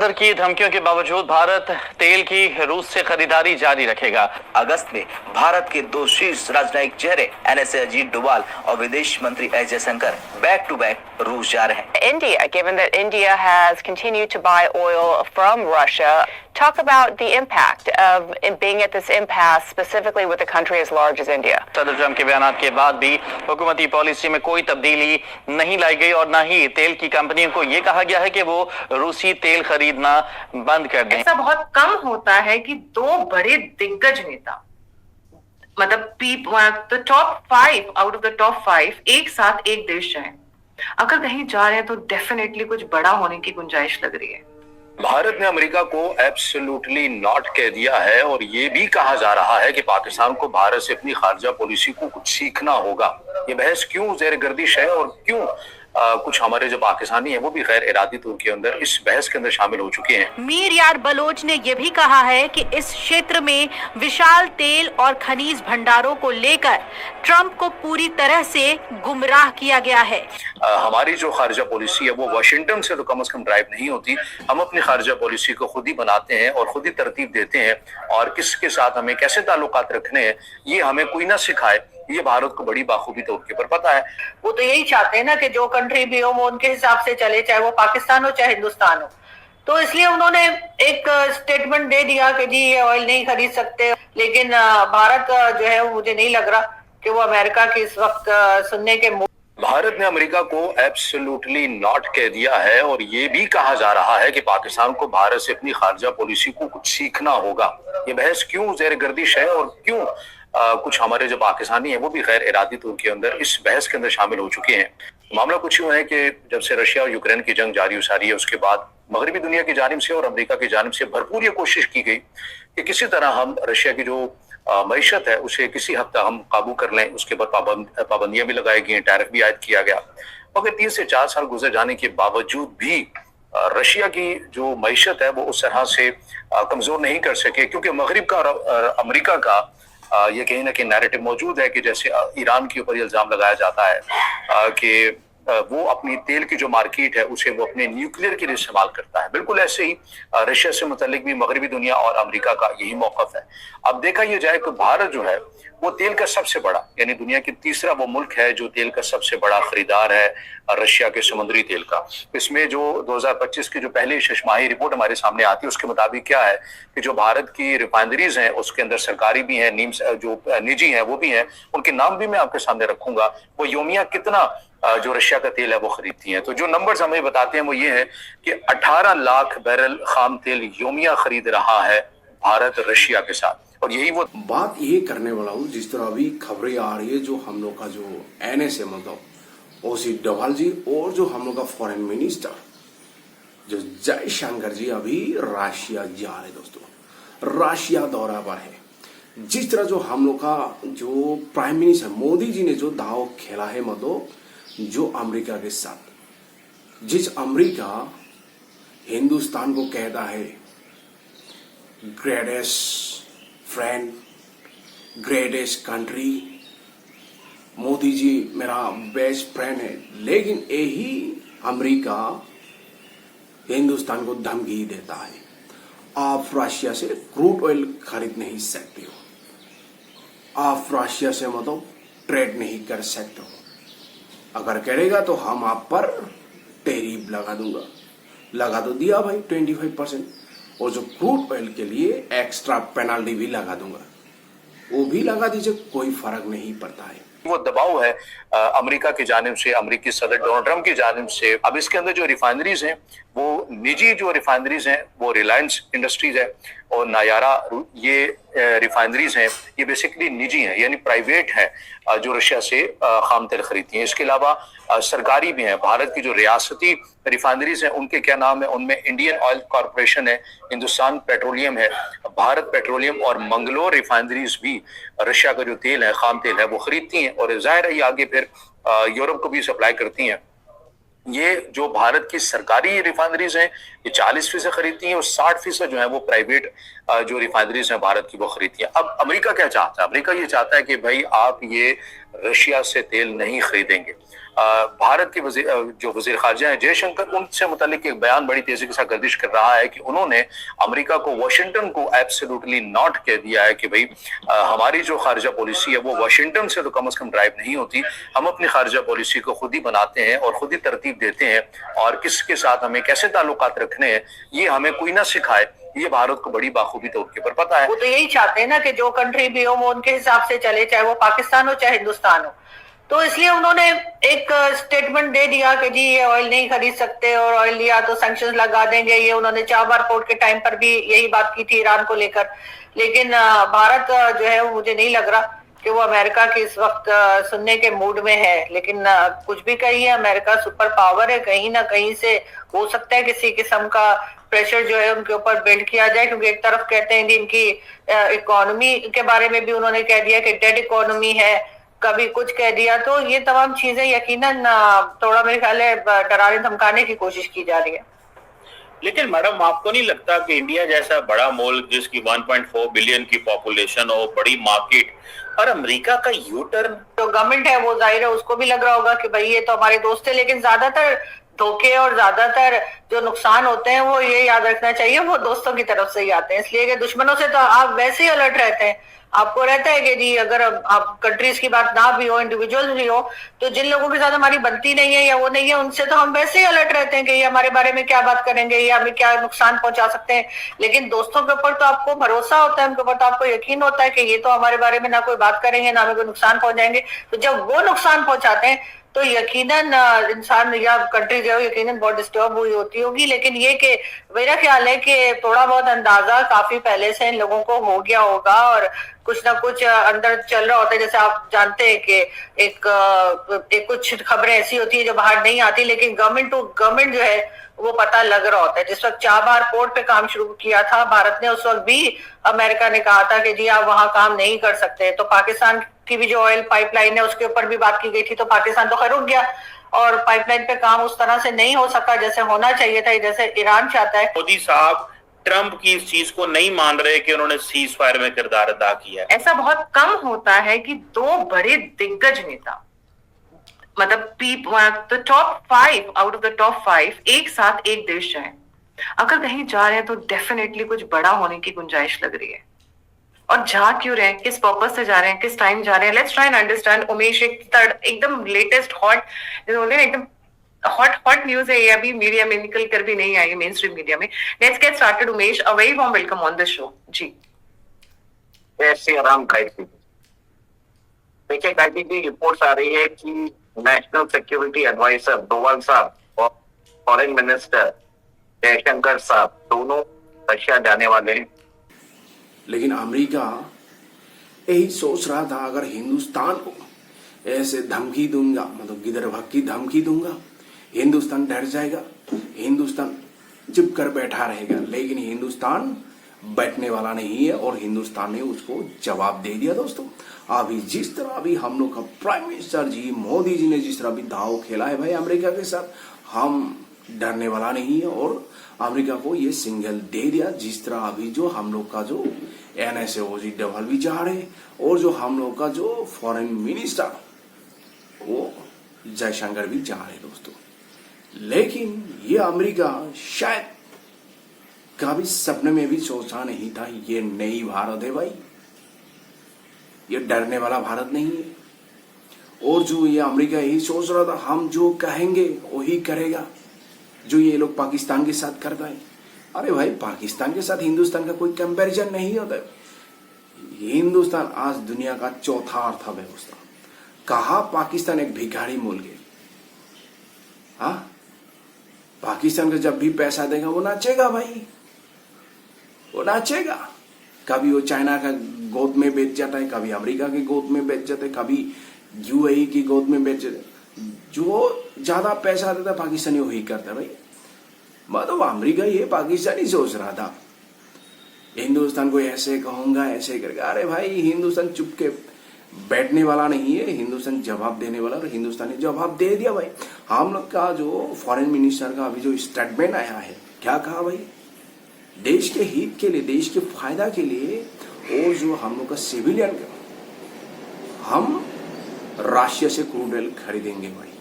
सदर की धमकियों के बावजूद भारत तेल की रूस से खरीदारी जारी रखेगा। अगस्त में भारत के दो शीर्ष राजनयिक चेहरे एनएसए अजीत डोभाल और विदेश मंत्री S Jaishankar back to back रूस जा रहे हैं। India, given that India has continued to buy oil from Russia, talk about the impact of being at this impasse, specifically with a country as large as India. सदर Trump के बयान के बाद भी हुकूमती पॉलिसी में कोई तब्दीली नहीं लाई गई और न ही तेल की कंपनियों को ये कहा गया है कि वो रूसी तेल खरीदना बंद कर दें। ऐसा बहुत कम होता है कि दो बड़े दिग्गज नेता, मतलब the top 5 out of the top 5 एक साथ एक देश जाएं। अगर कहीं जा रहे हैं तो डेफिनेटली कुछ बड़ा होने की गुंजाइश लग रही है। भारत ने अमेरिका को एब्सोल्युटली नॉट कह दिया है और ये भी कहा जा रहा है कि पाकिस्तान को भारत से अपनी खारजा पॉलिसी को कुछ सीखना होगा। ये बहस क्यों जेर गर्दिश है और क्यों कुछ हमारे जो पाकिस्तानी हैं वो भी गैर इरादी तौर के अंदर इस बहस के अंदर शामिल हो चुके हैं। मीर यार बलोच ने यह भी कहा है कि इस क्षेत्र में विशाल तेल और खनिज भंडारों को लेकर ट्रंप को पूरी तरह से गुमराह किया गया है। हमारी जो खारजा पॉलिसी है वो वाशिंगटन से तो कम ड्राइव नहीं होती। हम अपनी खारजा पॉलिसी को खुद ही बनाते हैं और खुद ही तरतीब देते हैं और किसके साथ हमें कैसे ताल्लुकात रखने हैं ये हमें कोई ना सिखाए। ये भारत को बड़ी बाखूबी तौर के ऊपर पता है। वो तो यही चाहते हैं ना कि जो कंट्री भी हो वो उनके हिसाब से चले, चाहे वो पाकिस्तान हो चाहे हिंदुस्तान हो। तो इसलिए उन्होंने एक स्टेटमेंट दे दिया कि जी ये ऑयल नहीं खरीद सकते, लेकिन भारत जो है मुझे नहीं लग रहा कि वो अमेरिका की इस वक्त सुनने के। भारत ने अमेरिका को एब्सोल्युटली नॉट कह दिया है और ये भी कहा जा रहा है कि पाकिस्तान को भारत से अपनी खारजा पॉलिसी को कुछ सीखना होगा। ये बहस क्यों जेर गर्दिश है और क्यों कुछ हमारे जो पाकिस्तानी हैं वो भी गैर इरादी तौर के अंदर इस बहस के अंदर शामिल हो चुके हैं। मामला कुछ यूं है कि जब से रशिया और यूक्रेन की जंग जारी उसारी है उसके बाद मगरबी दुनिया की जानिब से और अमेरिका की जानिब से भरपूर ये कोशिश की गई कि किसी तरह हम रशिया की जो मईशत है उसे किसी हद तक हम काबू कर लें। उसके बाद पाबंदियां भी लगाई गई, टैरिफ भी आयद किया गया। मगर 3 से 4 साल गुजर जाने के बावजूद भी रशिया की जो मईशत है वो उस तरह से कमजोर नहीं कर सके, क्योंकि मगरिब का और अमेरिका का ये कहीं ना कहीं नैरेटिव मौजूद है कि जैसे ईरान के ऊपर इल्जाम लगाया जाता है कि वो अपनी तेल की जो मार्केट है उसे वो अपने न्यूक्लियर के लिए इस्तेमाल करता है। बिल्कुल ऐसे ही रशिया से मुतल्लिक भी मगरबी दुनिया और अमेरिका का यही मौकफ है। अब देखा यह जाए कि भारत जो है वो तेल का सबसे बड़ा यानी दुनिया की तीसरा वो मुल्क है जो तेल का सबसे बड़ा खरीदार है रशिया के समुद्री तेल का। इसमें जो 2025 की जो पहली छमाही रिपोर्ट हमारे सामने आती है उसके मुताबिक क्या है कि जो भारत की रिफाइनरीज हैं उसके अंदर सरकारी भी हैं, जो निजी हैं वो भी हैं, उनके नाम भी मैं आपके सामने रखूंगा। वो योमिया कितना जो रशिया का तेल है वो खरीदती हैं। तो जो नंबर्स हमें बताते हैं वो ये है कि 18 लाख बैरल खाम तेल योमिया खरीद रहा है भारत रशिया के साथ। और यही वो बात ये करने वाला हूँ जिस तरह अभी खबरें आ रही है, जो हम लोग का जो एनएसए मतलब ओसी डोभाल जी और जो हम लोग का फॉरेन मिनिस्टर जो जयशंकर जी अभी रशिया जा रहे दोस्तों, रशिया दौरा पर है। जिस तरह जो हम लोग का जो प्राइम मिनिस्टर मोदी जी ने जो दाव खेला है मतलब जो अमेरिका के साथ, जिस अमेरिका हिंदुस्तान को कहता है greatest friend, greatest country, Modi ji मेरा बेस्ट फ्रेंड है, लेकिन यही अमेरिका हिंदुस्तान को धमकी देता है आप रशिया से क्रूड ऑयल खरीद नहीं सकते हो, आप रशिया से मतलब ट्रेड नहीं कर सकते हो, अगर करेगा तो हम आप पर टैरिफ लगा दूंगा। लगा तो दिया भाई 25%, और जो क्रूड ऑयल के लिए एक्स्ट्रा पेनल्टी भी लगा दूंगा, वो भी लगा दीजिए, कोई फर्क नहीं पड़ता है। वो दबाव है अमेरिका की जानिब से, अमेरिकी सदर डोनाल्ड ट्रंप की जानिब से। अब इसके अंदर जो रिफाइनरीज हैं वो निजी जो रिफाइनरीज हैं वो रिलायंस इंडस्ट्रीज है और नायारा ये रिफाइनरीज हैं, ये बेसिकली निजी हैं यानी प्राइवेट हैं जो रशिया से खाम तेल खरीदती हैं। इसके अलावा सरकारी भी हैं। भारत की जो रियासती रिफाइनरीज हैं उनके क्या नाम है, उनमें इंडियन ऑयल कॉरपोरेशन है, हिंदुस्तान पेट्रोलियम है, भारत पेट्रोलियम और मंगलोर रिफाइनरीज भी रशिया का जो तेल है खाम तेल है वो खरीदती हैं और जाहिर है ये आगे फिर यूरोप को भी सप्लाई करती हैं। ये जो भारत की सरकारी रिफाइनरीज हैं ये 40% खरीदती हैं और 60% जो है वो प्राइवेट जो रिफाइनरीज हैं भारत की वो खरीदती हैं। अब अमेरिका क्या चाहता है? अमेरिका ये चाहता है कि भाई आप ये रशिया से तेल नहीं खरीदेंगे। भारत के जो वजीर खारजा हैं जयशंकर, उनसे मुतालिक एक बयान बड़ी तेजी के साथ गर्दिश कर रहा है कि उन्होंने अमेरिका को, वाशिंगटन को एब्सोल्युटली नॉट कह दिया है कि भाई हमारी जो खारजा पॉलिसी है वो वाशिंगटन से तो कम से कम ड्राइव नहीं होती, हम अपनी खारजा पॉलिसी को खुद ही बनाते हैं और खुद ही तरतीब देते हैं, और किसके साथ हमें कैसे ताल्लुकात रखने हैं ये हमें कोई ना सिखाए, ये भारत को बड़ी बाखूबी तौर के ऊपर पता है। वो तो यही चाहते हैं ना कि जो कंट्री भी हो वो उनके हिसाब से चले, चाहे वो पाकिस्तान हो चाहे हिंदुस्तान हो। तो इसलिए उन्होंने एक स्टेटमेंट दे दिया कि जी ये ऑयल नहीं खरीद सकते, और ऑयल लिया तो सैंक्शंस लगा देंगे। ये उन्होंने 4 बार पोर्ट के टाइम पर भी यही बात की थी ईरान को लेकर। लेकिन भारत जो है मुझे नहीं लग रहा कि वो अमेरिका की इस वक्त सुनने के मूड में है। लेकिन कुछ भी कहिए, अमेरिका सुपर पावर है, कहीं ना कहीं से हो सकता है किसी किस्म का प्रेशर जो है उनके ऊपर बिल्ड किया जाए। क्योंकि एक तरफ कहते हैं कि इनकी इकोनॉमी के बारे में भी उन्होंने कह दिया कि डेड इकोनॉमी है, कभी कुछ कह दिया। तो ये तमाम चीजें यकीनन थोड़ा मेरे ख्याल है डराने धमकाने की कोशिश की जा रही है। लेकिन मैडम, आपको नहीं लगता कि इंडिया जैसा बड़ा मुल्क जिसकी 1.4 बिलियन की पॉपुलेशन हो, बड़ी मार्केट, और अमेरिका का यू टर्न? जो गवर्नमेंट है वो जाहिर है उसको भी लग रहा होगा कि भाई ये तो हमारे दोस्त है। लेकिन ज्यादातर धोखे और ज्यादातर जो नुकसान होते हैं वो ये याद रखना चाहिए वो दोस्तों की तरफ से ही आते हैं। इसलिए कि दुश्मनों से तो आप वैसे ही अलर्ट रहते हैं। आपको रहता है कि जी अगर आप कंट्रीज की बात ना भी हो, इंडिविजुअल भी हो, तो जिन लोगों के साथ हमारी बनती नहीं है या वो नहीं है, उनसे तो हम वैसे ही अलर्ट रहते हैं कि ये हमारे बारे में क्या बात करेंगे या हमें क्या नुकसान पहुंचा सकते हैं। लेकिन दोस्तों के ऊपर तो आपको भरोसा होता है, उनके ऊपर तो आपको यकीन होता है कि ये तो हमारे बारे में ना कोई बात करेंगे ना हमें कोई नुकसान पहुंचाएंगे। तो जब वो नुकसान पहुंचाते हैं तो यकीनन इंसान या कंट्री जो है यकीनन बहुत डिस्टर्ब हुई होती होगी। लेकिन ये कि मेरा ख्याल है कि थोड़ा बहुत अंदाजा काफी पहले से इन लोगों को हो गया होगा और कुछ ना कुछ अंदर चल रहा होता है। जैसे आप जानते हैं कि एक कुछ खबरें ऐसी होती है जो बाहर नहीं आती, लेकिन गवर्नमेंट टू गवर्नमेंट जो है वो पता लग रहा होता है। जिस वक्त चाबहार पोर्ट पे काम शुरू किया था भारत ने, उस वक्त भी अमेरिका ने कहा था कि जी आप वहां काम नहीं कर सकते। तो पाकिस्तान की भी जो ऑयल पाइपलाइन है उसके ऊपर भी बात की गई थी, तो पाकिस्तान तो खैर रुक गया और पाइपलाइन पे काम उस तरह से नहीं हो सका जैसे होना चाहिए था, जैसे ईरान चाहता है। मोदी साहब ट्रंप की इस चीज को नहीं मान रहे कि उन्होंने सीज फायर में किरदार अदा किया। ऐसा बहुत कम होता है कि 2 बड़े दिग्गज नेता, मतलब तो top 5 out of the top 5 एक साथ एक देश जाए। अगर कहीं जा रहे हैं तो डेफिनेटली कुछ बड़ा होने की गुंजाइश लग रही है। और जा क्यों रहे हैं, किस पर्पस से जा रहे हैं, किस टाइम जा रहे हैं, let's try and understand. Umesh, एकदम लेटेस्ट एकदम हॉट न्यूज है ये, अभी मीडिया में निकल कर भी नहीं आई, मेन स्ट्रीम मीडिया में। Let's get started Umesh, a very warm welcome on the show. जी ऐसे आराम गायत्री, देखिए गायत्री जी, रिपोर्ट्स आ रही है कि नेशनल सिक्योरिटी एडवाइजर डोवाल साहब और फॉरेन मिनिस्टर जयशंकर साहब दोनों रशिया जाने वाले हैं। लेकिन अमेरिका यही सोच रहा था अगर हिंदुस्तान को ऐसे धमकी दूंगा, मतलब गिदर भग की धमकी दूंगा, हिंदुस्तान डर जाएगा, हिंदुस्तान चुप कर बैठा रहेगा। लेकिन हिंदुस्तान बैठने वाला नहीं है और हिंदुस्तान ने उसको जवाब दे दिया। दोस्तों, अभी जिस तरह अभी हम लोग का प्राइम मिनिस्टर जी मोदी जी ने जिस तरह अभी दाव खेला है भाई अमेरिका के साथ, हम डरने वाला नहीं है और अमेरिका को ये सिग्नल दे दिया। जिस तरह अभी जो हम लोग का जो NSA डबल भी जा रहे और जो हम लोग का जो फॉरेन मिनिस्टर वो जयशंकर भी जा रहे दोस्तों। लेकिन ये अमेरिका शायद कभी सपने में भी सोचा नहीं था ये नई भारत है भाई, ये डरने वाला भारत नहीं है। और जो ये अमेरिका यही सोच रहा था हम जो कहेंगे वही करेगा, जो ये लोग पाकिस्तान के साथ करता है। अरे भाई, पाकिस्तान के साथ हिंदुस्तान का कोई कंपैरिजन नहीं होता है। हिंदुस्तान आज दुनिया का चौथा अर्थव्यवस्था, कहा पाकिस्तान एक भिखारी मुल्क है। हाँ, पाकिस्तान का जब भी पैसा देगा वो नाचेगा भाई, वो नाचेगा। कभी वो चाइना का गोद में बेच जाता है, कभी अमेरिका की गोद में बेच जाता है, कभी UAE की गोद में बेच जाता है। जो ज्यादा पैसा देता है पाकिस्तानी वही करता है भाई। मतलब अमेरिका ये पाकिस्तानी सोच रहा था हिंदुस्तान को ऐसे कहूंगा ऐसे करेगा। अरे भाई, हिंदुस्तान चुप के बैठने वाला नहीं है, हिंदुस्तान जवाब देने वाला, और हिंदुस्तान ने जवाब दे दिया भाई। हम लोग का जो फॉरेन मिनिस्टर का अभी जो स्टेटमेंट आया है, क्या कहा भाई, देश के हित के लिए, देश के फायदा के लिए, और जो हम लोग का सिविलियन का हम रशिया से क्रूड ऑयल खरीदेंगे भाई।